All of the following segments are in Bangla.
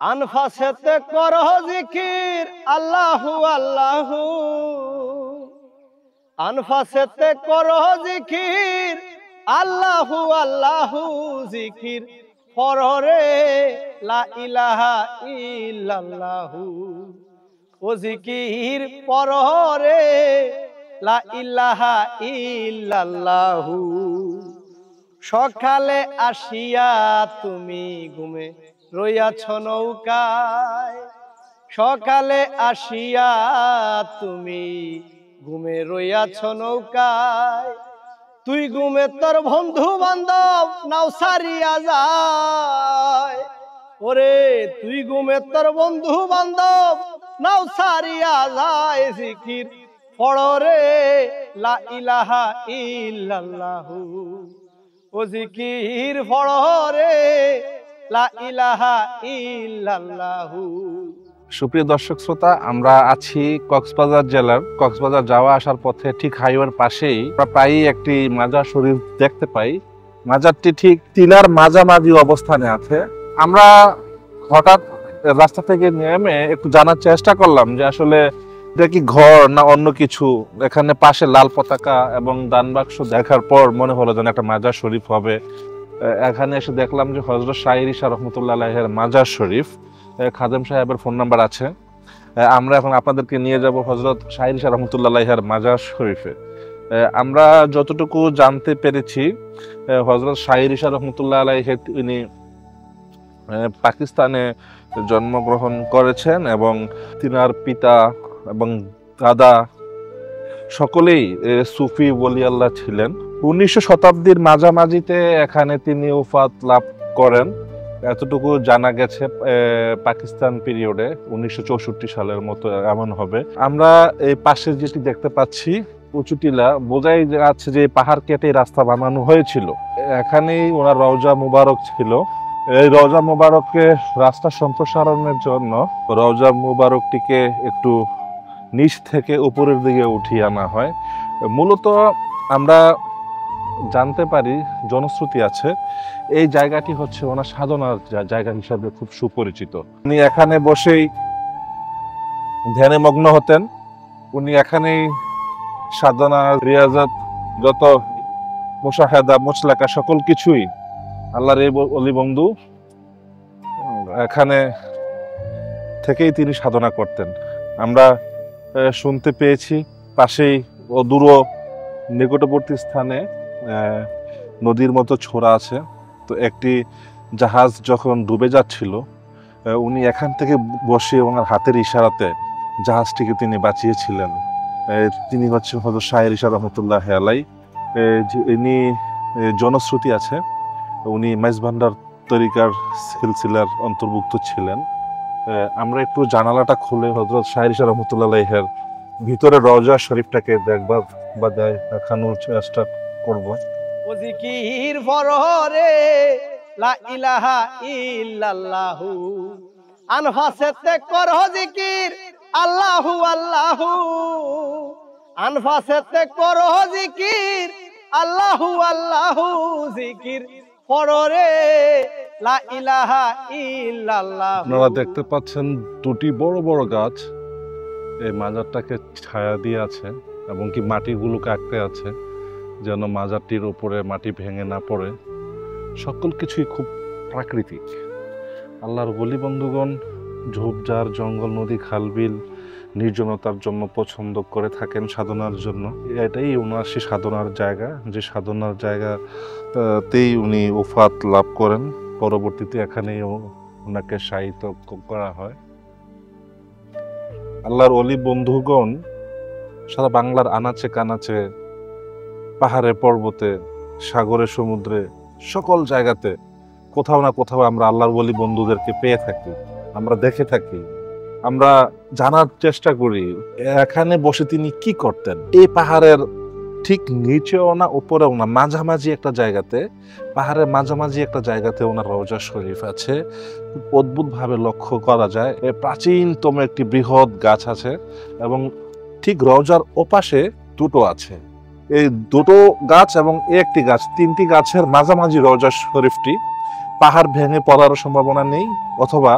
আনফাসেতে করহ জিকির আল্লাহু আল্লাহু, আনফাসেতে করহ জিকির আল্লাহু আল্লাহু, জিকির পররে লা ইলাহা ইল্লাল্লাহু, ও জিকির পররে লা ইলাহা ইল্লাল্লাহু। সকালে আসিয়া তুমি ঘুমে রইয়াছ নৌকায়, সকালে আসিয়া তুমি ঘুমে রইয়াছ নৌকায়, তুই ঘুমে তোর বন্ধু বান্ধব নাও সারিয়া যায়, ওরে তুই ঘুমে তোর বন্ধু বান্ধব নাও সারিয়া যায়, জিকির পড়রে লা ইলাহা ইল্লাল্লাহু, ও জিকির পড়রে লা ইলাহা ইল্লাল্লাহু। সুপ্রিয় দর্শক শ্রোতা, আমরা আছি কক্সবাজার জেলার। কক্সবাজার যাওয়া আসার পথে ঠিক হাইওয়ের পাশেই আমরা প্রায়ই একটি মাজার শরীফ দেখতে পাই। মাজারটি ঠিক টিলার মাঝামাঝি অবস্থানে আছে। আমরা হঠাৎ রাস্তা থেকে নেমে একটু জানার চেষ্টা করলাম যে আসলে এটা কি ঘর না অন্য কিছু। এখানে পাশে লাল পতাকা এবং দান বাক্স দেখার পর মনে হলো যেন একটা মাজার শরীফ হবে। এখানে এসে দেখলাম যে হযরত শাইর ঈসা রহমতুল্লাহ আলাইহির মাজার শরীফ। খাদেম সাহেবের ফোন নাম্বার আছে। আমরা এখন আপনাদেরকে নিয়ে যাব হযরত শাইর ঈসা রহমতুল্লাহ আলাইহির মাজার শরীফে। আমরা যতটুকু জানতে পেরেছি, হযরত শাইর ঈসা রহমতুল্লাহ আলাইহি তিনি পাকিস্তানে জন্মগ্রহণ করেছেন এবং তিনার পিতা এবং দাদা সকলেই সুফি ওলি আল্লাহ ছিলেন। 1900 শতাব্দীর মাঝামাঝিতে এখানে তিনি ওফাত লাভ করেন, এতটুকু জানা গেছে। পাকিস্তান পিরিয়ডে 1964 সালের মতো এমন হবে। আমরা এই পাশে যেটি দেখতে পাচ্ছি উঁচু টিলা, বোঝাই যাচ্ছে যে পাহাড় কেটে রাস্তা বানানো হয়েছিল। এখানেই ওনার রওজা মুবারক ছিল। এই রওজা মুবারককে রাস্তা সম্প্রসারণের জন্য রওজা মুবারকটিকে একটু নিচ থেকে উপরের দিকে উঠিয়ে আনা হয়। মূলত আমরা জানতে পারি, জনশ্রুতি আছে, এই জায়গাটি হচ্ছে ওনার সাধনার জায়গা হিসাবে খুব সুপরিচিত। উনি এখানে বসেই ধ্যানে মগ্ন হতেন। উনি এখানেই সাধনা, রিয়াজত, যত মুশাহাদা, মুসলাকা সকল কিছুই আল্লাহর এই অলি বন্ধু এখানে থেকেই তিনি সাধনা করতেন। আমরা শুনতে পেয়েছি পাশেই অদূর নিকটবর্তী স্থানে নদীর মতো ছোড়া আছে। তো একটি জাহাজ যখন ডুবে যাচ্ছিল, উনি এখান থেকে বসে ওনার হাতের ইশারাতে জাহাজটিকে তিনি বাঁচিয়েছিলেন। তিনি হচ্ছে হযরত শাইর ঈসা রহমতুল্লাহ আলাইহি। ইনি জনশ্রুতি আছে উনি মাইজভান্ডার তরিকার সিলসিলার অন্তর্ভুক্ত ছিলেন। আমরা একটু জানালাটা খুলে হযরত শাইর ঈসা রহমতুল্লাহ আলাইহির ভিতরে রওজা শরীফটাকে দেখবার বা দেখানোর চেষ্টা করব। ও জিকির পররে লা ইলাহা ইল্লাল্লাহু, আনফাসেতে করহ জিকির আল্লাহু আল্লাহু, আনফাসেতে করহ জিকির আল্লাহু আল্লাহু, জিকির পররে লা ইলাহা ইল্লাল্লাহু। আপনারা দেখতে পাচ্ছেন দুটি বড় বড় গাছ এই মাজারটাকে ছায়া দিয়ে আছে এবং কি মাটিগুলোকে আঁকড়ে আছে যেন মাজারটির উপরে মাটি ভেঙে না পড়ে। সকল কিছুই খুব প্রাকৃতিক। আল্লাহর ওলি বন্ধুগণ ঝোপঝাড়, জঙ্গল, নদী, খালবিল, নির্জনতার জন্য পছন্দ করে থাকেন সাধনার জন্য। এটাই ওনার সেই সাধনার জায়গা, যে সাধনার জায়গাতেই উনি ওফাত লাভ করেন। পরবর্তীতে এখানেই ওনাকে শায়িত করা হয়। আল্লাহর ওলি বন্ধুগণ সারা বাংলার আনাচে কানাচে, পাহাড়ে পর্বতে, সাগরে সমুদ্রে, সকল জায়গাতে কোথাও না কোথাও আমরা আল্লাহর ওলি বন্ধুদেরকে পেয়ে থাকি, আমরা দেখে থাকি, আমরা জানার চেষ্টা করি এখানে বসে তিনি কি করতেন। এই পাহাড়ের ঠিক নিচেও না উপরেও না, মাঝামাঝি একটা জায়গাতে, পাহাড়ের মাঝামাঝি একটা জায়গাতে ওনার রওজা শরীফ আছে। অদ্ভুতভাবে লক্ষ্য করা যায় প্রাচীনতম একটি বৃহৎ গাছ আছে এবং ঠিক রওজার ওপাশে দুটো আছে। এই দুটো গাছ এবং একটি গাছ, তিনটি গাছের মাঝামাঝি রওজা শরীফটি। পাহাড় ভেঙে পড়ার সম্ভাবনা নেই, অথবা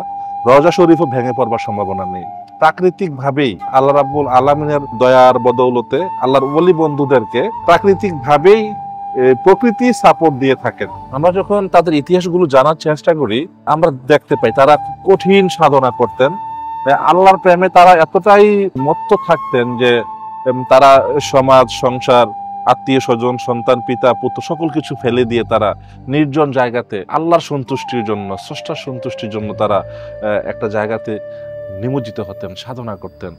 রওজা শরীফও ভেঙে পড়বার সম্ভাবনা নেই। প্রাকৃতিক ভাবেই আল্লাহ রাব্বুল আলামিনের দয়ার বদৌলতে আল্লাহর ওলি বন্ধুদেরকে প্রাকৃতিক ভাবেই প্রকৃতি সাপোর্ট দিয়ে থাকেন। আমরা যখন তাদের ইতিহাসগুলো জানার চেষ্টা করি, আমরা দেখতে পাই তারা কঠিন সাধনা করতেন। আল্লাহর প্রেমে তারা এতটাই মত্ত থাকতেন যে তারা সমাজ, সংসার, আত্মীয় স্বজন, সন্তান, পিতা, পুত্র সকল কিছু ফেলে দিয়ে তারা নির্জন জায়গাতে আল্লাহর সন্তুষ্টির জন্য, স্রষ্টার সন্তুষ্টির জন্য তারা একটা জায়গাতে নিমজ্জিত হতেন, সাধনা করতেন,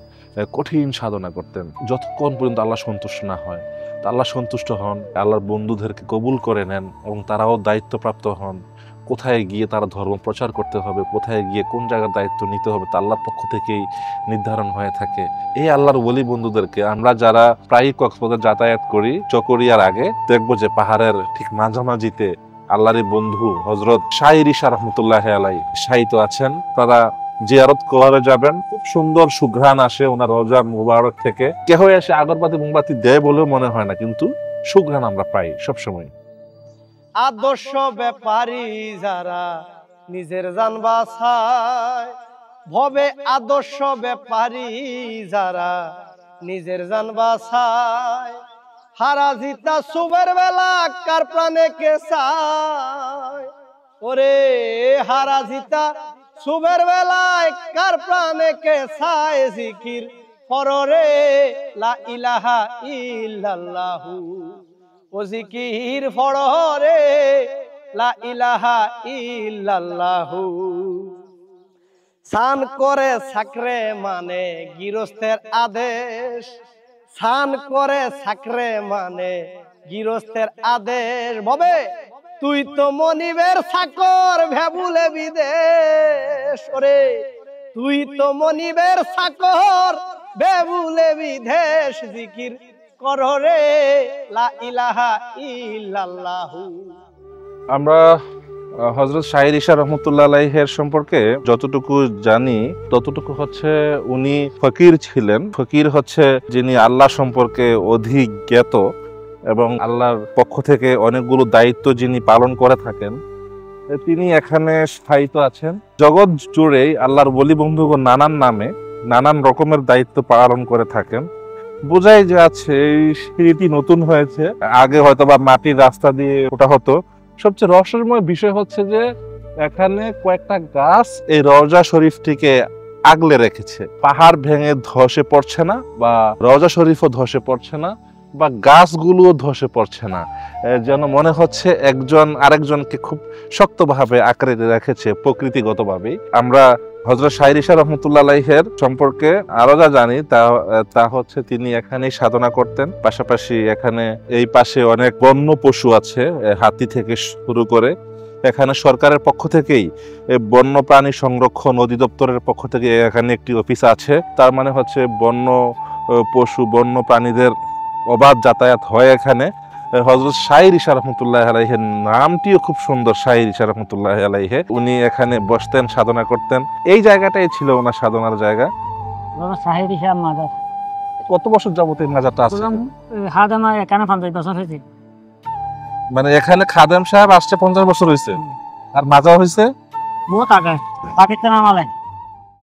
কঠিন সাধনা করতেন, যতক্ষণ পর্যন্ত আল্লাহ সন্তুষ্ট না হয়। আল্লাহ সন্তুষ্ট হন, আল্লাহর বন্ধুদেরকে কবুল করে নেন এবং তারাও দায়িত্বপ্রাপ্ত হন। কোথায় গিয়ে তারা ধর্ম প্রচার করতে হবে, কোথায় গিয়ে কোন জায়গার দায়িত্ব নিতে হবে, তা আল্লাহর পক্ষ থেকেই নির্ধারণ হয়ে থাকে। এই আল্লাহর ওলি বন্ধুদেরকে আমরা যারা প্রায় কক্সবাজার যাতায়াত করি, চকরিয়ার আগে দেখবো যে পাহাড়ের ঠিক মাঝামাঝিতে আল্লাহর বন্ধু হযরত শাহির ঈসা রহমতুল্লাহ আলাইহি শায়িত আছেন। তারা জিয়ারত করে যাবেন, খুব সুন্দর সুঘ্রাণ আসে ওনার রওজা মুবারক থেকে। কেহ এসে আগরবাতি মোমবাতি দেয় বলেও মনে হয় না, কিন্তু সুঘ্রাণ আমরা পাই সবসময়। আদর্শ ব্যাপারী যারা নিজের জান বাঁচায়, ভবে আদর্শ ব্যাপারী যারা নিজের জান বাঁচায়, হারা জিতা সুবের বেলা কার প্রাণে কে চায়, ওরে হারা জিতা সুবের বেলায় কার প্রাণে কে চায়, জিকির কররে লা ইলাহা ইল্লাল্লাহু, ও জিকির ফড়রে লা ইলাহা ইল্লাল্লাহু। সান করে সাকরে মানে গৃহস্থের আদেশ, সান করে সাকরে মানে গৃহস্থের আদেশ। ভবে তুই তো মনিবের চাকর ভেবুলে বিদেশ, ওরে তুই তো মনিবের চাকর ভেবুলে বিদেশ, জিকির কররে লা ইলাহা ইল্লাল্লাহু। আমরা হযরত শাহির ঈসা রহমতুল্লাহ আলাইহির সম্পর্কে যতটুকু জানি ততটুকু হচ্ছে উনি ফকির ছিলেন। ফকির হচ্ছে যিনি আল্লাহ সম্পর্কে অধিক জ্ঞাত এবং আল্লাহর পক্ষ থেকে অনেকগুলো দায়িত্ব যিনি পালন করে থাকেন, তিনি এখানে স্থায়িত আছেন। জগৎ জুড়েই আল্লাহর ওলি বন্ধুগণ নানান নামে নানান রকমের দায়িত্ব পালন করে থাকেন। বোঝাই যাচ্ছে এই সিঁড়িটি নতুন হয়েছে, আগে হয়তো বা মাটির রাস্তা দিয়ে ওটা হতো। সবচেয়ে রহস্যময় বিষয় হচ্ছে যে এখানে কয়েকটা গাছ এই রওজা শরীফটিকে আগলে রেখেছে। পাহাড় ভেঙে ধসে পড়ছে না, বা রওজা শরীফও ধসে পড়ছে না, বা গাছগুলোও ধসে পড়ছে না। যেন মনে হচ্ছে একজন আরেকজনকে খুব শক্তভাবে আঁকড়ে রেখেছে প্রকৃতিগতভাবেই। আমরা হযরত শাহির ঈসা রহমতুল্লাহ আলাইহির সম্পর্কে আরো যা জানি তা হচ্ছে তিনি এখানেই সাধনা করতেন। পাশাপাশি এখানে এই পাশে অনেক বন্য পশু আছে, হাতি থেকে শুরু করে। এখানে সরকারের পক্ষ থেকেই বন্য প্রাণী সংরক্ষণ অধিদপ্তরের পক্ষ থেকে এখানে একটি অফিস আছে। তার মানে হচ্ছে বন্য পশু, বন্য প্রাণীদের অবাধ যাতায়াত হয় এখানে। হযরত শাহির ঈসা রহমতুল্লাহ আলাইহির নামটিও খুব সুন্দর, শাহির ঈসা রহমতুল্লাহ আলাইহি। উনি এখানে বসতেন, সাধনা করতেন। এই জায়গাটাই ছিল ওনার সাধনার জায়গা। শাহির ঈসা মাজার। কত বছর যাবত এই মাজারটা আছে? খাদেম এখানে 50 বছর হয়েছে। মানে এখানে খাদেম সাহেব আসছে 50 বছর হয়েছে, আর মাজার হয়েছে বহুত আগে পাকিস্তান আমলে।